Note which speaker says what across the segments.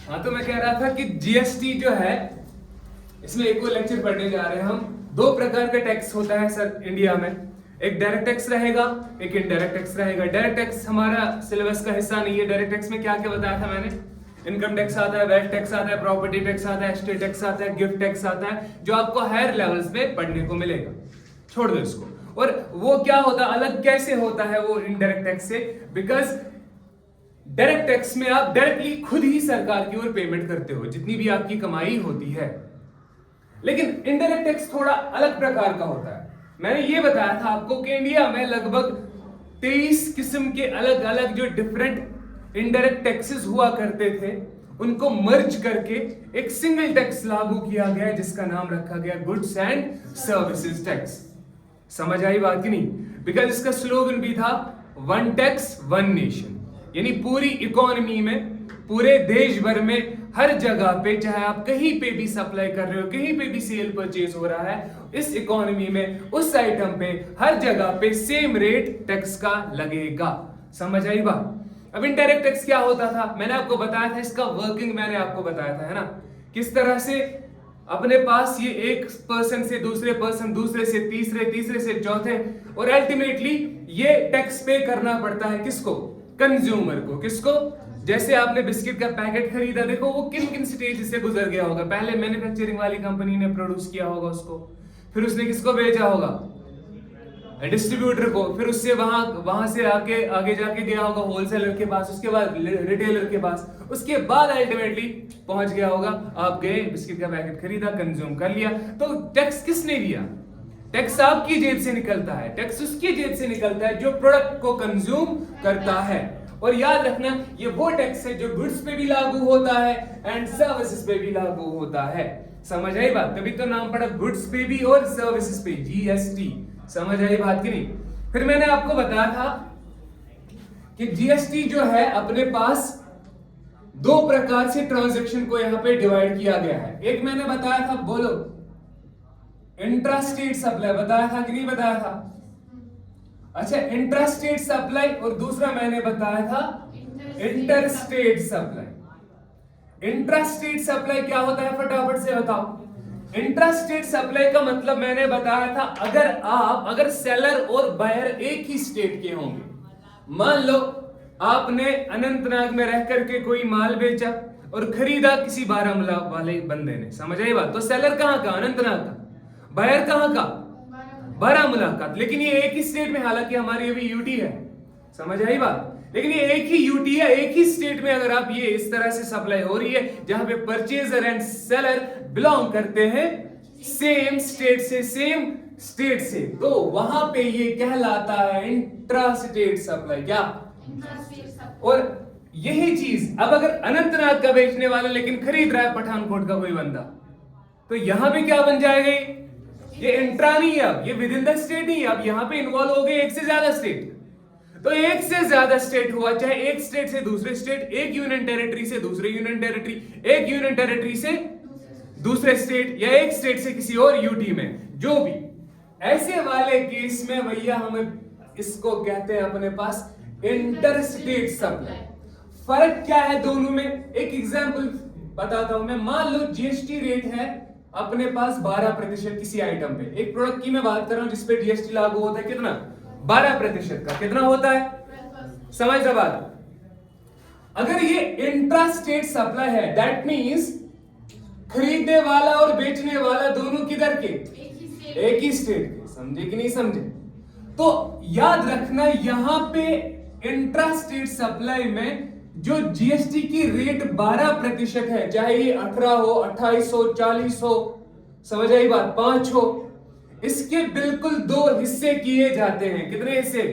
Speaker 1: हाँ, तो मैं कह रहा था कि जीएसटी जो है, इसमें एक और लेक्चर पढ़ने जा रहे हैं हम। दो प्रकार का टैक्स होता है सर इंडिया में, एक डायरेक्ट टैक्स रहेगा, एक इनडायरेक्ट टैक्स रहेगा। डायरेक्ट टैक्स हमारा सिलेबस का हिस्सा नहीं है। डायरेक्ट टैक्स में क्या क्या बताया था मैंने? इनकम टैक्स आता है, वेल्थ टैक्स आता है, प्रॉपर्टी टैक्स आता है, स्टेट टैक्स आता है, गिफ्ट टैक्स आता है, जो आपको हायर लेवल्स पे पढ़ने को मिलेगा। छोड़ दो इसको। और वो क्या होता है, अलग कैसे होता है वो इनडायरेक्ट टैक्स से? बिकॉज डायरेक्ट टैक्स में आप डायरेक्टली खुद ही सरकार की ओर पेमेंट करते हो, जितनी भी आपकी कमाई होती है। लेकिन इनडायरेक्ट टैक्स थोड़ा अलग प्रकार का होता है। मैंने ये बताया था आपको कि इंडिया में लगभग 23 किस्म के अलग अलग जो डिफरेंट इनडायरेक्ट टैक्सेस हुआ करते थे, उनको मर्ज करके एक सिंगल टैक्स लागू किया गया, जिसका नाम रखा गया गुड्स एंड सर्विसेज टैक्स। समझ आई बात की नहीं? बिकॉज इसका स्लोगन भी था वन टैक्स वन नेशन, यानी पूरी इकोनॉमी में, पूरे देश भर में, हर जगह पे, चाहे आप कहीं पे भी सप्लाई कर रहे हो, कहीं पे भी सेल परचेज हो रहा है, इस इकोनॉमी में उस आइटम पे हर जगह पे सेम रेट टैक्स का लगेगा। समझ आई बात? अब इनडायरेक्ट टैक्स क्या होता था, मैंने आपको बताया था, इसका वर्किंग मैंने आपको बताया था, है ना, किस तरह से अपने पास ये एक पर्सन से दूसरे पर्सन, दूसरे से तीसरे, तीसरे से चौथे, और अल्टीमेटली ये टैक्स पे करना पड़ता है किसको? कंज्यूमर को। किसको? जैसे आपने बिस्किट का पैकेट खरीदा, देखो वो किन किन स्टेज से गुजर गया होगा। पहले मैन्युफैक्चरिंग वाली कंपनी ने प्रोड्यूस किया होगा उसको, फिर उसने किसको भेजा होगा? डिस्ट्रीब्यूटर को, फिर उससे वहां से आगे जाके गया होगा होलसेलर के पास, उसके बाद रिटेलर के पास, उसके बाद अल्टीमेटली पहुंच गया होगा। आप गए, बिस्किट का पैकेट खरीदा, कंज्यूम कर लिया, तो टैक्स किसने दिया? टैक्स आपकी जेब से निकलता है, टैक्स उसकी जेब से निकलता है जो प्रोडक्ट को कंज्यूम करता है। और याद रखना, ये वो टैक्स है जो गुड्स पे भी लागू होता है एंड सर्विसेज पे भी लागू होता है। समझ आई बात? तभी तो नाम पड़ा गुड्स पे भी और सर्विसेज पे, जीएसटी। समझ आई बात की नहीं? फिर मैंने आपको बताया था कि जीएसटी जो है, अपने पास दो प्रकार से ट्रांजैक्शन को यहां पे डिवाइड किया गया है। एक मैंने बताया था, बोलो, इंट्रास्टेट सप्लाई, बताया था कि नहीं बताया था? अच्छा, इंट्रास्टेट सप्लाई, और दूसरा मैंने बताया था इंटरस्टेट सप्लाई। इंट्रास्टेट सप्लाई क्या होता है, फटाफट से बताओ। इंट्रास्टेट सप्लाई का मतलब मैंने बताया था, अगर सेलर और बायर एक ही स्टेट के होंगे, मान लो आपने अनंतनाग में रह करके कोई माल बेचा और खरीदा किसी बारामूला वाले बंदे ने। समझ आई बात? तो सेलर कहां का? अनंतनाग का। बायर कहां का? बारामूला का। लेकिन ये एक ही स्टेट में, हालांकि हमारी अभी यूटी है। समझ आई बात? लेकिन ये एक ही यूटी है, एक ही स्टेट में अगर आप ये इस तरह से सप्लाई हो रही है, जहां पे परचेजर एंड सेलर बिलोंग करते हैं सेम स्टेट से, तो वहां पे ये कहलाता है इंट्रास्टेट सप्लाई। क्या? और यही चीज अब अगर अनंतनाग का बेचने वाला लेकिन खरीद रहा है पठानकोट का कोई बंदा, तो यहां पे क्या बन जाएगा? ये इंट्रा नहीं है, अब ये विद इन द स्टेट नहीं है, अब यहां पे इन्वॉल्व हो गए एक से ज्यादा स्टेट। तो एक से ज्यादा स्टेट हुआ, चाहे एक स्टेट से दूसरे स्टेट, एक यूनियन टेरिटरी से दूसरे यूनियन टेरिटरी, एक यूनियन टेरिटरी से दूसरे स्टेट, या एक स्टेट से किसी और यूटी में, जो भी ऐसे वाले केस में भैया हमें इसको कहते हैं अपने पास इंटरस्टेट सप्लाई। फर्क क्या है दोनों में? एक एग्जांपल बताता हूं मैं। मान लो जीएसटी रेट है अपने पास 12% किसी आइटम पे, एक प्रोडक्ट की मैं बात कर रहा हूं जिसपे जीएसटी लागू होता है, कितना? 12% का। कितना होता है? समझ रहे बात? अगर ये इंट्रास्टेट सप्लाई है, दैट मींस खरीदने वाला और बेचने वाला दोनों किधर के? एक ही स्टेट के। समझे कि नहीं समझे? तो याद रखना, यहां पे इंट्रास्टेट सप्लाई में जो जीएसटी की रेट 12% है, चाहे ये 18 हो, 28 हो, 40 हो, समझ आई बात, 5 हो, इसके बिल्कुल दो हिस्से किए जाते हैं। कितने हिस्से?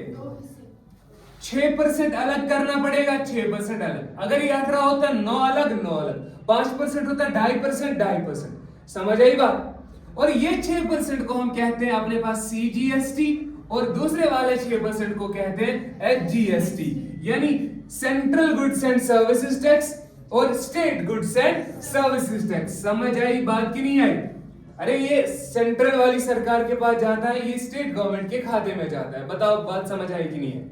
Speaker 1: 6% अलग करना पड़ेगा, 6% अलग। अगर ये 18 होता है 9 अलग, 9 अलग। 5% होता है 2.5%, 2.5%। समझ आई बात? और ये 6% को हम कहते हैं अपने पास सीजीएसटी, और दूसरे वाले 6% को कहते हैं एचजीएसटी, यानी central goods and services tax और state goods and services tax. समझ आई बात की नहीं आई? अरे ये सेंट्रल वाली सरकार के पास जाता है, ये स्टेट गवर्नमेंट के खाते में जाता है। बताओ बात समझ आई कि नहीं है?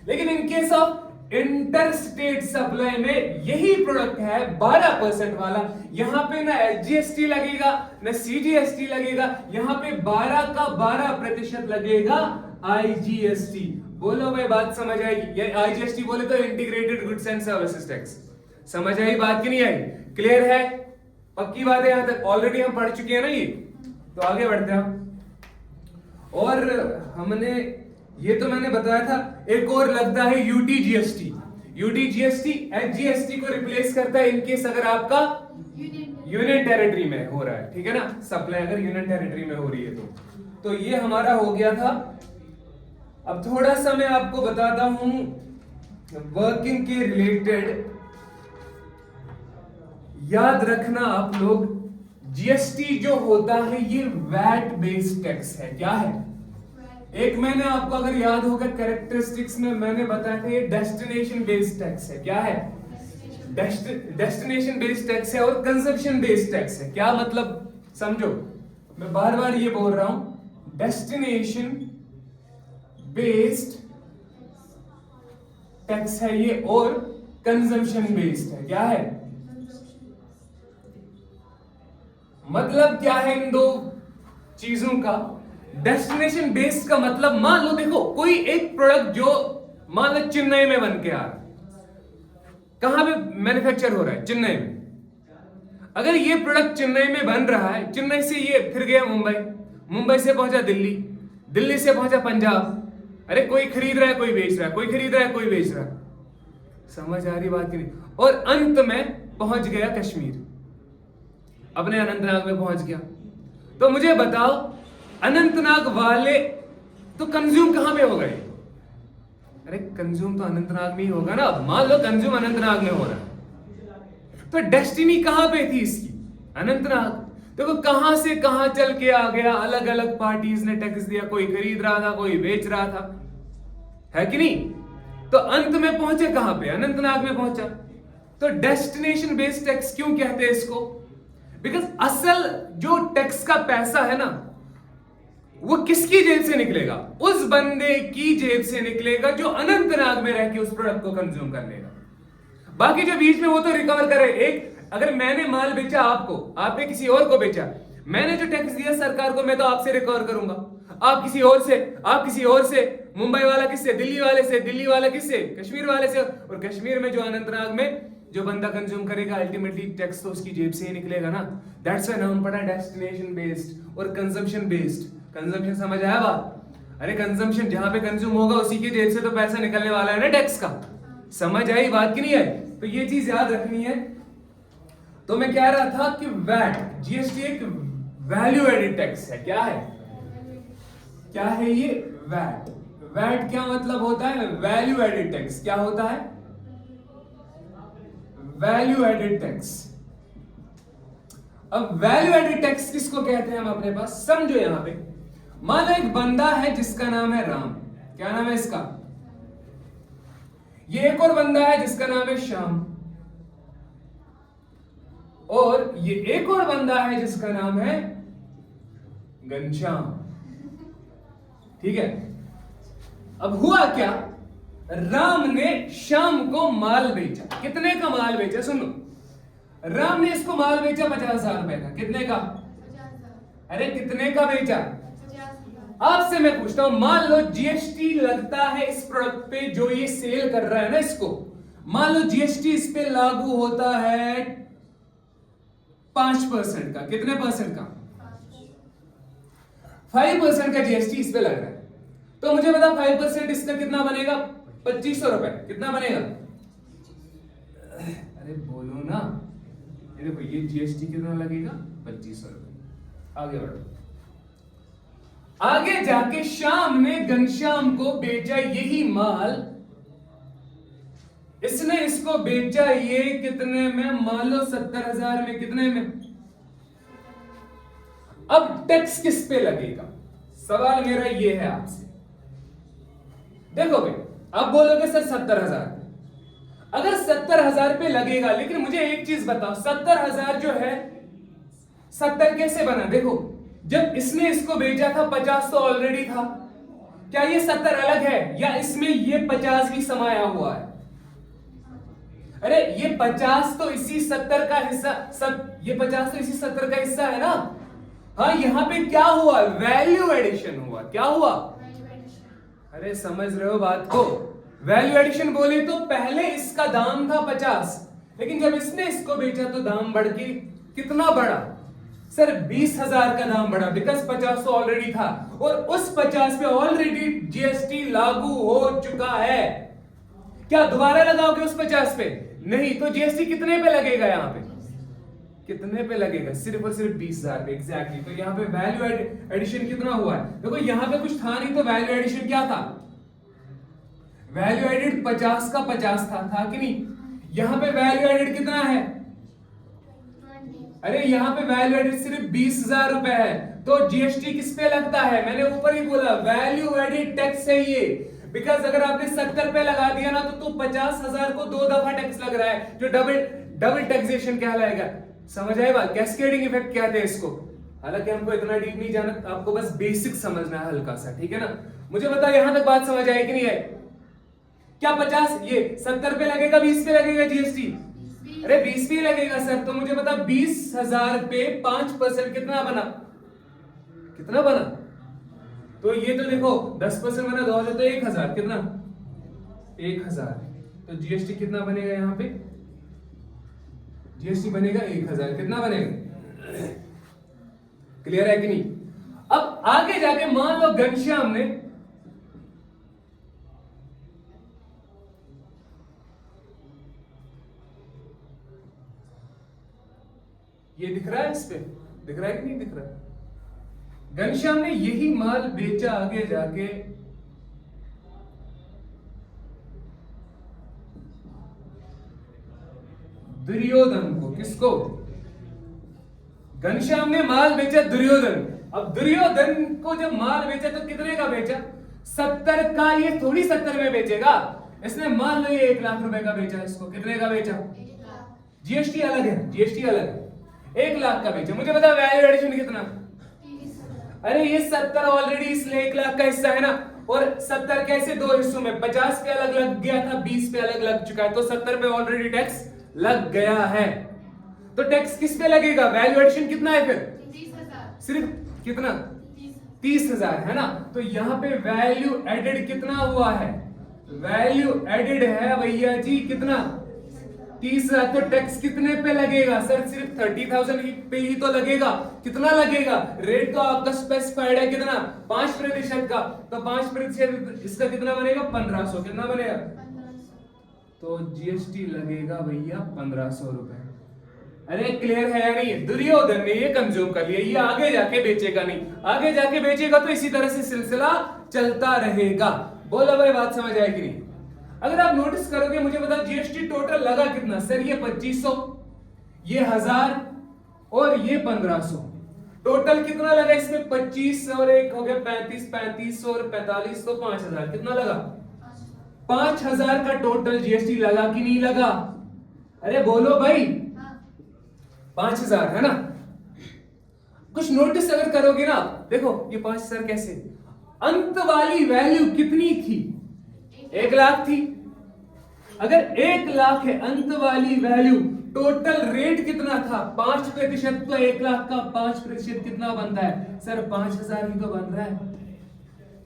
Speaker 1: लेकिन in case of inter state supply में यही प्रोडक्ट है 12% वाला, यहां पे ना एसजीएसटी लगेगा ना सीजीएसटी लगेगा, यहां पे 12% लगेगा आईजीएसटी। बोलो भाई बात समझ आएगी? ये आईजीएसटी बोले तो integrated goods and services tax. समझ आई बात की नहीं आई? क्लियर है? पक्की बात है यहां तक? ऑलरेडी हम पढ़ चुके हैं ना ये, तो आगे बढ़ते हैं हम। और हमने ये तो मैंने बताया था, एक और लगता है यूटीजीएसटी। यूटीजीएसटी एचजीएसटी को रिप्लेस करता है इनकेस अगर आपका यूनियन टेरिटरी में हो रहा है, ठीक है ना, सप्लाई अगर यूनियन टेरिटरी में हो रही है तो ये हमारा हो गया था। अब थोड़ा सा मैं आपको बताता हूं वर्किंग के रिलेटेड। याद रखना आप लोग, जीएसटी जो होता है ये वैट बेस्ड टैक्स है। क्या है? एक मैंने आपको अगर याद होगा कैरेक्टरिस्टिक्स में मैंने बताया था ये डेस्टिनेशन बेस्ड टैक्स है। क्या है? डेस्टिनेशन बेस्ड टैक्स है और कंजप्शन बेस्ड टैक्स है। क्या मतलब समझो, मैं बार बार ये बोल रहा हूं, डेस्टिनेशन बेस्ड टैक्स है ये और कंजम्पशन बेस्ड है। क्या है मतलब? क्या है इन दो चीजों का? डेस्टिनेशन बेस्ड का मतलब, मान लो देखो कोई एक प्रोडक्ट जो मान लो चेन्नई में बन के आ रहा है, कहां पे मैन्युफैक्चर हो रहा है? चेन्नई में। अगर ये प्रोडक्ट चेन्नई में बन रहा है, चेन्नई से ये फिर गया मुंबई, मुंबई से पहुंचा दिल्ली, दिल्ली से पहुंचा पंजाब, अरे कोई खरीद रहा है कोई बेच रहा है, कोई खरीद रहा है कोई बेच रहा है। समझ आ रही बात की नहीं? और अंत में पहुंच गया कश्मीर, अपने अनंतनाग में पहुंच गया। तो मुझे बताओ अनंतनाग वाले तो कंज्यूम कहां पे हो गए? अरे कंज्यूम तो अनंतनाग में ही होगा ना। मान लो कंज्यूम अनंतनाग में हो रहा है, तो डेस्टिनी कहां पे थी इसकी? अनंतनाग। देखो कहां से कहां चल के आ गया, अलग अलग पार्टीज ने टैक्स दिया, कोई खरीद रहा था कोई बेच रहा था, है कि नहीं? तो अंत में पहुंचे कहां पे? अनंतनाग में पहुंचा। तो डेस्टिनेशन बेस्ड टैक्स क्यों कहते हैं इसको? बिकॉज असल जो टैक्स का पैसा है ना वो किसकी जेब से निकलेगा? उस बंदे की जेब से निकलेगा जो अनंतनाग में रह के उस प्रोडक्ट को कंज्यूम कर लेगा। बाकी जो बीच में वो तो रिकवर करे। एक अगर मैंने माल बेचा आपको, आपने किसी और को बेचा, मैंने जो टैक्स दिया सरकार को मैं तो आपसे रिकवर करूंगा, आप किसी और से, आप किसी और से, मुंबई वाला किससे? दिल्ली वाले से, दिल्ली वाला किससे? कश्मीर वाले से। और कश्मीर में जो अनंतनाग में जो बंदा कंज्यूम करेगा अल्टीमेटली टैक्स तो उसकी जेब से ही निकलेगा ना। दैट्स व्हाई नाम पड़ा डेस्टिनेशन बेस्ड और कंजम्पशन बेस्ड। कंजम्पशन समझ आया बात? अरे कंजम्पशन जहां पे कंज्यूम होगा उसी की जेब से तो पैसा निकलने वाला है ना टैक्स का। समझ आई बात की नहीं आई? तो ये चीज याद रखनी है। तो मैं कह रहा था कि वैट, जीएसटी एक वैल्यू एडेड टैक्स है। क्या है? क्या है ये? वैट। वैट क्या मतलब होता है? Value added tax. क्या होता है? Value added tax. अब वैल्यू एडेड टैक्स किसको कहते हैं हम अपने पास समझो। यहां पे मान लो एक बंदा है जिसका नाम है राम। क्या नाम है इसका? ये एक और बंदा है जिसका नाम है श्याम, और ये एक और बंदा है जिसका नाम है घनश्याम। ठीक है? अब हुआ क्या? राम ने श्याम को माल बेचा। कितने का माल बेचा? सुनो, राम ने इसको माल बेचा 50,000 रुपए का। कितने का? अरे कितने का बेचा? आपसे मैं पूछता हूं, मान लो जीएसटी लगता है इस प्रोडक्ट पे जो ये सेल कर रहा है ना इसको, मान लो जीएसटी इस पे लागू होता है 5% का। कितने परसेंट का? 5% का जीएसटी इस पे लग रहा है। तो मुझे बता 5% इसका कितना बनेगा? 2500 रुपए। कितना बनेगा? अरे बोलो ना। ये देखो ये जीएसटी कितना लगेगा? 2500 रुपए। आगे बढ़ो। आगे जाके श्याम ने घनश्याम को बेचा यही माल। इसने इसको बेचा ये कितने में? मान लो 70,000 में। कितने में? अब टैक्स किस पे लगेगा? सवाल मेरा ये है आपसे। देखो भाई, आप बोलोगे सर 70,000। अगर 70,000 पे लगेगा, लेकिन मुझे एक चीज बताओ, 70,000 जो है 70 कैसे बना? देखो जब इसने इसको बेचा था 50 तो ऑलरेडी था। क्या ये 70 अलग है या इसमें ये 50 भी समाया हुआ है? अरे ये 50 तो इसी 70 का हिस्सा, सब ये 50 तो इसी 70 का हिस्सा है ना। हाँ, यहां पे क्या हुआ, वैल्यू एडिशन हुआ। क्या हुआ, अरे समझ रहे हो बात को। वैल्यू एडिशन बोले तो पहले इसका दाम था 50, लेकिन जब इसने इसको बेचा तो दाम बढ़ के कितना बढ़ा सर, 20,000 का दाम बढ़ा, बिकॉज 50 तो ऑलरेडी था, और उस 50 पे ऑलरेडी जीएसटी लागू हो चुका है। क्या दोबारा लगाओगे उस 50 पे? नहीं। तो जीएसटी कितने पे लगेगा, यहाँ पे कितने पे लगेगा, सिर्फ और सिर्फ 20,000 पे। एग्जैक्टली। तो यहाँ पे वैल्यू एडिशन कितना हुआ है, देखो यहाँ पे कुछ था नहीं, तो वैल्यू एडिशन क्या था, वैल्यू एडिड 50 का 50 था कि नहीं। यहाँ पे वैल्यू एडिड कितना है, अरे यहाँ पे वैल्यू एडिड सिर्फ 20,000 रुपए है। तो जीएसटी किस पे लगता है, मैंने ऊपर ही बोला वैल्यू एडिड टैक्स है ये। बिकॉज अगर आपने 70 पे लगा दिया ना, तो 50,000 को 2 दफा टैक्स लग रहा है, जो डबल टैक्सेशन कहलाएगा। समझ आए बात, कैस्केडिंग इफेक्ट कहते हैं इसको। हालांकि हमको इतना डीप नहीं जाना, आपको बस बेसिक समझना है हल्का सा, ठीक है ना। मुझे बताओ यहां तक बात समझ आए कि नहीं आए। क्या 50 ये 70 पे लगेगा, 20 पे लगेगा जीएसटी, अरे 20 पे लगेगा सर। तो मुझे बता 20,000 पे 5% कितना बना, कितना बना, तो ये तो देखो 10% बना, 2,000 तो 1,000, कितना 1,000। तो जीएसटी कितना बनेगा, यहाँ पे जीएसटी बनेगा 1,000, कितना बनेगा, क्लियर है कि नहीं। अब आगे जाके मान लो घनश्याम ने ये दिख रहा है, इस पे दिख रहा है कि नहीं दिख रहा। घनश्याम ने यही माल बेचा आगे जाके दुर्योधन को। किसको, घनश्याम ने माल बेचा दुर्योधन। अब दुर्योधन को जब माल बेचा तो कितने का बेचा, 70 का। ये थोड़ी 70 में बेचेगा, इसने मान लो ये 1 लाख रुपए का बेचा, इसको कितने का बेचा, जीएसटी अलग है, जीएसटी अलग है, 1 लाख का बेचा। मुझे बता वैल्यू एडिशन कितना, अरे ये 70 ऑलरेडी इसलिए 1 लाख का हिस्सा है ना, और 70 कैसे 2 हिस्सों में, 50 पे अलग लग गया था, 20 पे अलग लग चुका है, तो 70 पे ऑलरेडी टैक्स लग गया है। तो टैक्स किस पे लगेगा, वैल्यू एडिशन कितना है फिर,
Speaker 2: 30,000,
Speaker 1: सिर्फ कितना 30,000 है ना। तो यहाँ पे वैल्यू एडेड कितना हुआ है, वैल्यू एडेड है भैया जी कितना, 30,000। तो टैक्स कितने पे लगेगा सर, सिर्फ 30,000 पे ही तो लगेगा। कितना लगेगा, रेट तो आपका स्पेसिफाइड है कितना, 5% का। तो 5% इसका कितना बनेगा, 1500। कितना बनेगा,
Speaker 2: 1500।
Speaker 1: तो जीएसटी लगेगा भैया 1500 रुपए। अरे क्लियर है या नहीं। दुर्योधन ने ये कंज्यूम कर लिया, ये आगे जाके बेचेगा नहीं, आगे जाके बेचेगा तो इसी तरह से सिलसिला चलता रहेगा। बोलो भाई, बात समझ आएगी नहीं। अगर आप नोटिस करोगे, मुझे बताओ जीएसटी टोटल लगा कितना सर, ये 2500, ये 1000 और ये 1500, टोटल कितना लगा इसमें, 25 और एक हो गया 35, 35 और 45 तो 5000, कितना लगा, 5000 का टोटल जीएसटी लगा कि नहीं लगा, अरे बोलो भाई, 5000 है ना। कुछ नोटिस अगर करोगे ना, देखो ये 5000 कैसे, अंत वाली वैल्यू कितनी थी, 1 लाख थी। अगर 1 लाख है अंत वाली वैल्यू, टोटल रेट कितना था 5%, तो 1 लाख का 5% कितना बनता है सर, 5000 ही तो बन रहा है।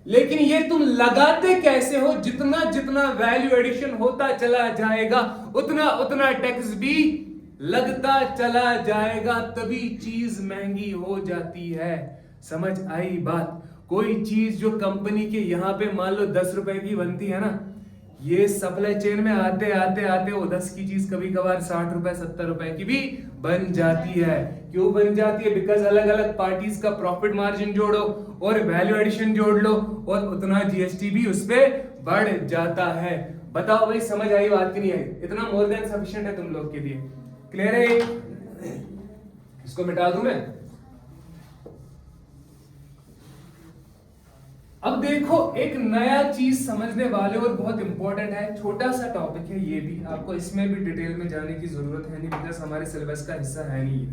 Speaker 1: लेकिन ये तुम लगाते कैसे हो, जितना जितना वैल्यू एडिशन होता चला जाएगा उतना उतना टैक्स भी लगता चला जाएगा, तभी चीज महंगी हो जाती है। समझ आई बात। कोई चीज जो कंपनी के यहां पे मान लो 10 रुपए की बनती है ना, ये सप्लाई चेन में आते आते आते वो 10 की चीज कभी कभार 60 रुपए 70 रुपए की भी बन जाती है। क्यों बन जाती है, बिकॉज अलग अलग पार्टीज का प्रॉफिट मार्जिन जोड़ो और वैल्यू एडिशन जोड़ लो और उतना जीएसटी भी उस पे बढ़ जाता है। बताओ भाई, समझ आई बात की नहीं आई, इतना मोर देन सफिशिएंट है तुम लोग के लिए। क्लियर है, इसको मिटा दूं मैं। अब देखो एक नया चीज समझने वाले और बहुत इंपॉर्टेंट है, छोटा सा टॉपिक है ये भी, आपको इसमें भी डिटेल में जाने की जरूरत है नहीं, बिकॉज हमारे सिलेबस का हिस्सा है नहीं।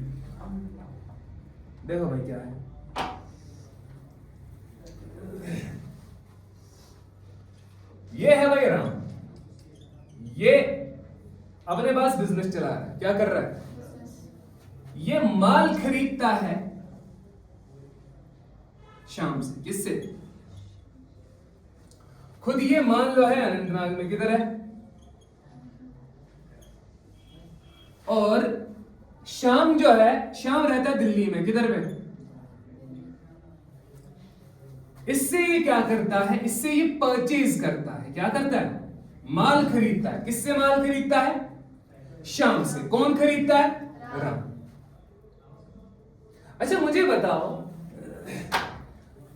Speaker 1: देखो भाई क्या है, ये है भाई राम, ये अपने पास बिजनेस चला रहा है, क्या कर रहा है?
Speaker 2: business,
Speaker 1: ये माल खरीदता है शाम से, किससे? खुद ये मान लो है अनंतनाग में, किधर है, और शाम जो है, शाम रहता है दिल्ली में, किधर में? इससे ये क्या करता है, इससे ये परचेज करता है, क्या करता है? माल खरीदता है। किससे माल खरीदता है? शाम से। कौन खरीदता है? राम। अच्छा मुझे बताओ,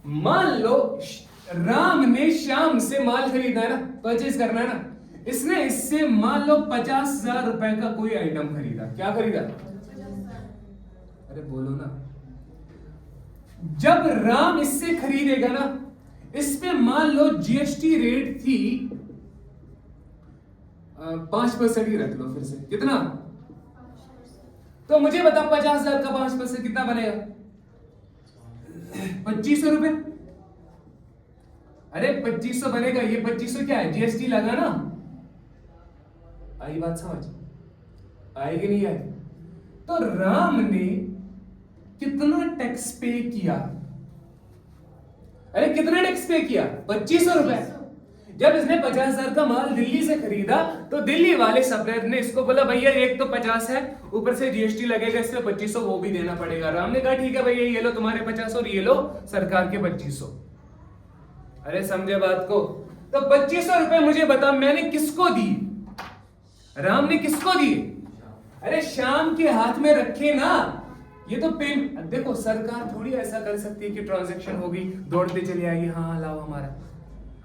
Speaker 1: मान लो राम ने शाम से माल खरीदा है ना, परचेज करना है ना, इसने इससे मान लो 50,000 रुपए का कोई आइटम खरीदा। क्या खरीदा?
Speaker 2: 50,000,
Speaker 1: अरे बोलो ना। जब राम इससे खरीदेगा ना, इस पे मान लो जीएसटी रेट थी 5% ही रख लो फिर से, कितना?
Speaker 2: 5%,
Speaker 1: तो मुझे बता 50,000 का 5% कितना बनेगा? 2500 रुपए। अरे 2500 बनेगा, ये 2500 क्या है? जीएसटी लगा ना। आई बात समझ? आएगी नहीं आई? तो राम ने कितना टैक्स पे किया? अरे कितना टैक्स पे किया? 2500 रुपए। जब इसने 50,000 का माल दिल्ली से खरीदा, तो दिल्ली वाले सप्लायर ने इसको बोला भैया एक तो 50 है, ऊपर से जीएसटी लगेगा, इसमें 2500 वो भी देना पड़ेगा। राम ने कहा ठीक है भैया, ये लो तुम्हारे 50 और ये लो सरकार के 2500। अरे समझे बात को? तो 2500 रुपए मुझे बता मैंने किसको दी? राम ने किसको दी? अरे शाम के हाथ में रखे ना। ये तो देखो सरकार थोड़ी ऐसा कर सकती है कि ट्रांजैक्शन होगी दौड़ते चले आएगी, हाँ लाओ हमारा।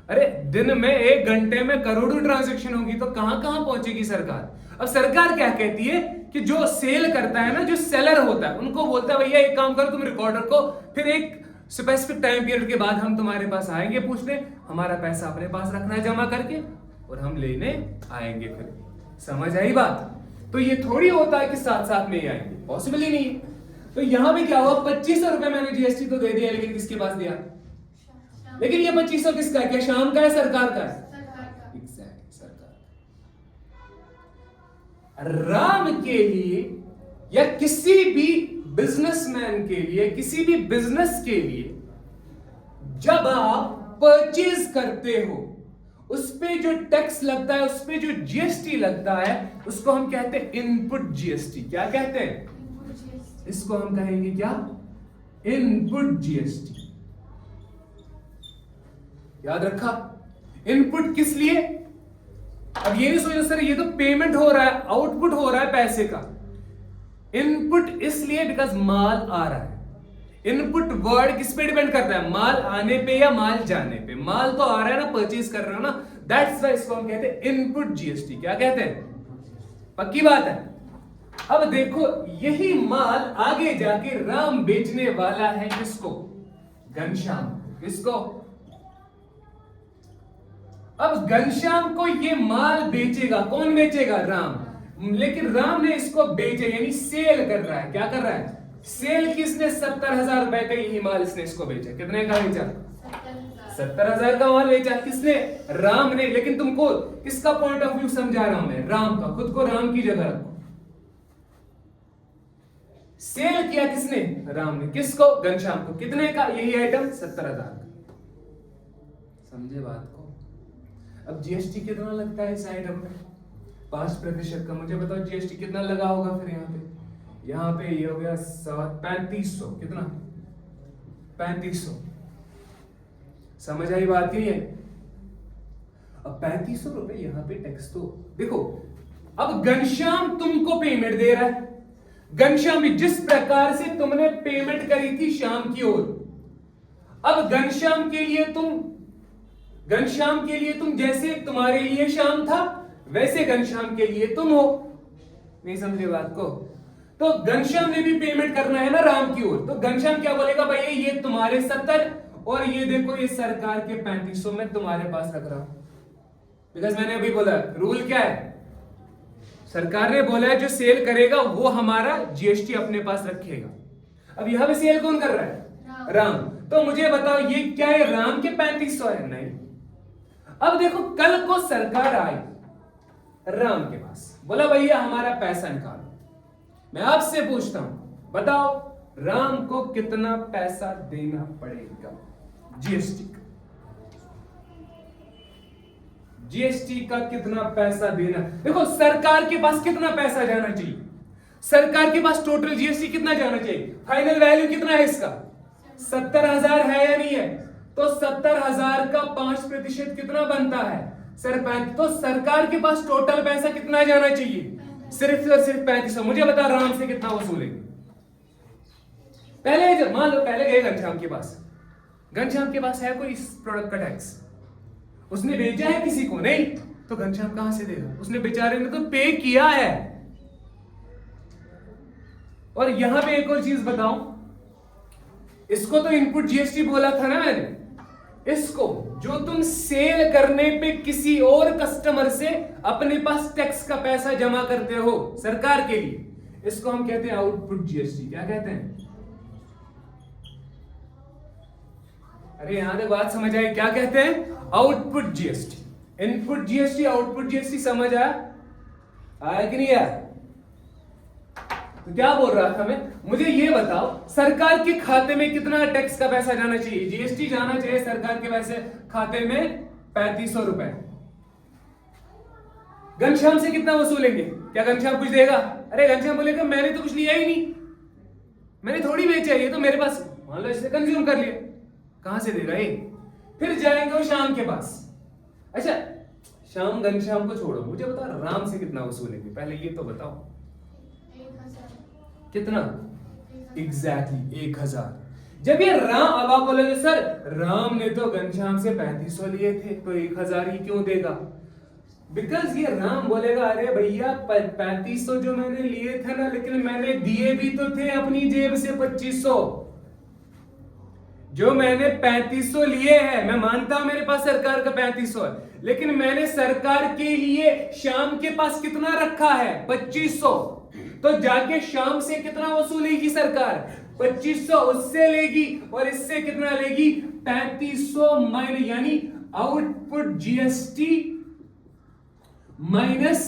Speaker 1: अरे दिन में 1 घंटे में करोड़ों ट्रांजैक्शन होगी, तो कहां कहां पहुंचेगी सरकार? अब सरकार क्या कहती है कि जो सेल करता है ना, जो सेलर होता है, उनको बोलता है भैया एक काम करो तुम रिकॉर्ड रखो, फिर एक स्पेसिफिक टाइम पीरियड के बाद हम तुम्हारे पास आएंगे पूछने, हमारा पैसा अपने पास रखना है जमा करके, और हम लेने आएंगे। फिर समझ आई बात? तो ये थोड़ी होता है कि साथ साथ में ही आएंगे, पॉसिबल ही नहीं है। तो यहां पे क्या हुआ? 2500 रुपए मैंने जीएसटी तो दे दिया, लेकिन किसके पास दिया?
Speaker 2: शाम,
Speaker 1: लेकिन ये 2500 किसका है? क्या शाम का है सरकार का है?
Speaker 2: सरकार का,
Speaker 1: एग्जैक्टली सरकार। राम के लिए या किसी भी बिजनेसमैन के लिए, किसी भी बिजनेस के लिए, जब आप परचेज करते हो उस पे जो टैक्स लगता है, उस पे जो जीएसटी लगता है, उसको हम कहते हैं इनपुट जीएसटी। क्या कहते हैं?
Speaker 2: input GST,
Speaker 1: इसको हम कहेंगे क्या? Input GST. याद रखा? इनपुट किस लिए? अब ये नहीं सोचो सर ये तो पेमेंट हो रहा है, आउटपुट हो रहा है पैसे का। इनपुट इसलिए बिकॉज माल आ रहा है। इनपुट वर्ड किस पे डिपेंड करता है? माल आने पे या माल जाने पे। माल तो आ रहा है ना, परचेज कर रहे हो ना, दैट्स व्हाई इसको हम कहते हैं इनपुट जीएसटी। क्या कहते हैं? पक्की बात है। अब देखो यही माल आगे जाके राम बेचने वाला है किसको? घनश्याम। किसको? अब घनश्याम को ये माल बेचेगा, कौन बेचेगा? राम। लेकिन राम ने इसको बेचे, यानी सेल कर रहा है। क्या कर रहा है? सेल किसने? 70,000 रुपए का यही माल इसने इसको बेचा। कितने का बेचा?
Speaker 2: 70,000,
Speaker 1: 70,000 का माल बेचा। किसने? राम ने। लेकिन तुमको किसका पॉइंट ऑफ व्यू समझा रहा हूं मैं? राम का। खुद को राम की जगह रखो। सेल किया किसने? राम ने। किसको? घनश्याम को। कितने का? यही आइटम 70,000 का। समझे बात को? अब जीएसटी कितना लगता है इस आइटम पे? 5% का। मुझे बताओ जीएसटी कितना लगा होगा फिर यहाँ पे? यहाँ पे ये हो गया 3500। कितना? 3500। समझ आई बात की है? अब 3500 रुपए यहाँ पे टैक्स तो देखो। अब घनश्याम तुमको पेमेंट दे रहा है। घनश्याम जिस प्रकार से तुमने पेमेंट करी थी शाम की ओर, अब घनश्याम के लिए तुम जैसे तुम्हारे लिए शाम था, वैसे घनश्याम के लिए तुम हो। नहीं समझे बात को? तो घनश्याम ने भी पेमेंट करना है ना राम की ओर। तो घनश्याम क्या बोलेगा? भैया ये तुम्हारे 70 और ये देखो ये सरकार के 3500 में तुम्हारे पास रख रहा हूं। बिकॉज मैंने अभी बोला रूल क्या है? सरकार ने बोला है जो सेल करेगा वो हमारा जीएसटी अपने पास रखेगा। अब यहां पे सेल कौन कर रहा है? राम। तो मुझे बताओ ये क्या है? राम के 3500 है? नहीं। अब देखो कल को सरकार आई राम के पास, बोला भैया हमारा पैसा निकालो। मैं आपसे पूछता हूं, बताओ राम को कितना पैसा देना पड़ेगा जीएसटी का? जीएसटी का कितना पैसा देना? देखो सरकार के पास कितना पैसा जाना चाहिए, सरकार के पास टोटल जीएसटी कितना जाना चाहिए, फाइनल वैल्यू कितना है इसका? 70,000 है या नहीं है? तो 70,000 का 5% कितना बनता है सर? 35। तो सरकार के पास टोटल पैसा कितना जाना चाहिए? सिर्फ और सिर्फ 3500। मुझे बता राम से कितना वसूलेंगे? पहले मान लो पहले गए घनश्याम के पास, घनश्याम के पास है कोई इस प्रोडक्ट का टैक्स, उसने भेजा है किसी को? नहीं। तो घनश्याम कहां से देगा? उसने बेचारे ने तो पे किया है। और यहां पे एक और चीज बताऊं, इसको तो इनपुट जीएसटी बोला था ना मैंने, इसको जो तुम सेल करने पे किसी और कस्टमर से अपने पास टैक्स का पैसा जमा करते हो सरकार के लिए, इसको हम कहते हैं आउटपुट जीएसटी। क्या कहते हैं? अरे यहां तक बात समझ आई? क्या कहते हैं? Output GST. Input GST, output GST समझ आया कि नहीं आया? तो क्या बोल रहा था मैं? मुझे ये बताओ सरकार के खाते में कितना टैक्स का पैसा जाना चाहिए? जीएसटी जाना चाहिए सरकार के पैसे खाते में 3500 रुपए। घनश्याम से कितना वसूलेंगे? क्या घनश्याम कुछ देगा? अरे घनश्याम बोलेगा मैंने तो कुछ लिया ही नहीं, मैंने थोड़ी बेचा, ये तो मेरे पास, मान लो इससे कंज्यूम कर लिया। कहां से देगा ये? फिर जाएंगे वो श्याम के पास। अच्छा श्याम घनश्याम को छोड़ो, मुझे बता राम से कितना वसूलेंगे? पहले ये तो बताओ।
Speaker 2: 1,000।
Speaker 1: कितना? एग्जैक्टली 1,000। जब ये राम, अब आप बोलोगे सर राम ने तो घनश्याम से 3500 लिए थे तो 1,000 ही क्यों देगा? बिकॉज ये राम बोलेगा अरे भैया 3500 जो मैंने लिए थे ना, लेकिन मैंने दिए भी तो थे अपनी जेब से 2500। जो मैंने 3500 लिए हैं, मैं मानता हूं मेरे पास सरकार का 3500 है, लेकिन मैंने सरकार के लिए श्याम के पास कितना रखा है? 2500। तो जाके श्याम से कितना वसूलेगी सरकार? 2500 उससे लेगी और इससे कितना लेगी? 3500 माइनस, यानी output GST minus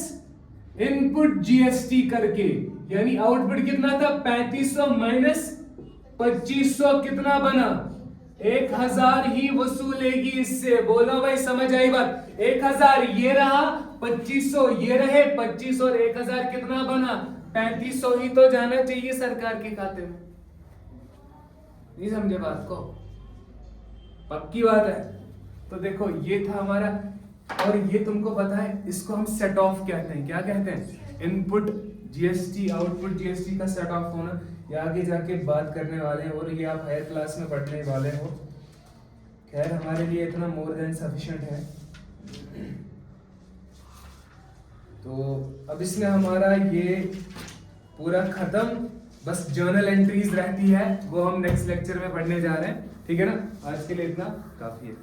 Speaker 1: input GST करके, यानी आउटपुट कितना था? 3500 माइनस 2500 कितना बना? 1,000 ही वसूलेगी इससे। बोलो भाई समझ आई बात? 1,000 ये रहा, 2500 ये रहे, 25 और 1,000 कितना बना? 3500 ही तो जाना चाहिए सरकार के खाते में। नहीं समझे बात को? पक्की बात है। तो देखो ये था हमारा, और ये तुमको पता है इसको हम सेट ऑफ कहते हैं। क्या कहते हैं? इनपुट जीएसटी आउटपुट जीएसटी का सेट ऑफ होना। ये आगे जाके बात करने वाले हैं और ये आप हायर क्लास में पढ़ने वाले हो। खैर हमारे लिए इतना मोर देन सफिशिएंट है। तो अब इसमें हमारा ये पूरा खत्म, बस जर्नल एंट्रीज रहती है, वो हम नेक्स्ट लेक्चर में पढ़ने जा रहे हैं। ठीक है ना? आज के लिए इतना काफी है।